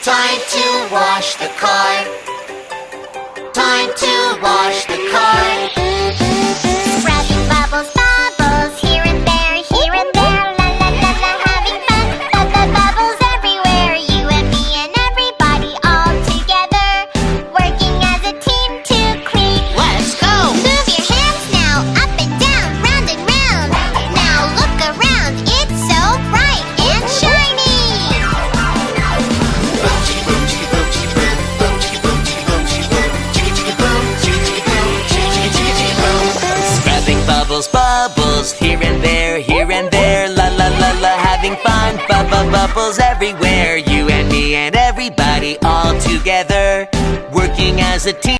Time to wash the car. Time to wash the car. Spreading bubbles, bubbles, here and there, la la la la, having fun, bubbles everywhere. You and me and everybody all together, working as a team to clean. Let's go! Move your hands now, up and down, round and round. Now look around, it's so bright and shiny. Boom chicka boom chicka boom chicka boom. Boom chicka boom chicka boom chicka boom. Chicka chicka boom, chicka chicka boom, chicka chicka chicka chicka boom. Scrubbing bubbles, bubbles, here and there, la la la la, having fun, bubbles everywhere. You and me and everybody all together, working as a team.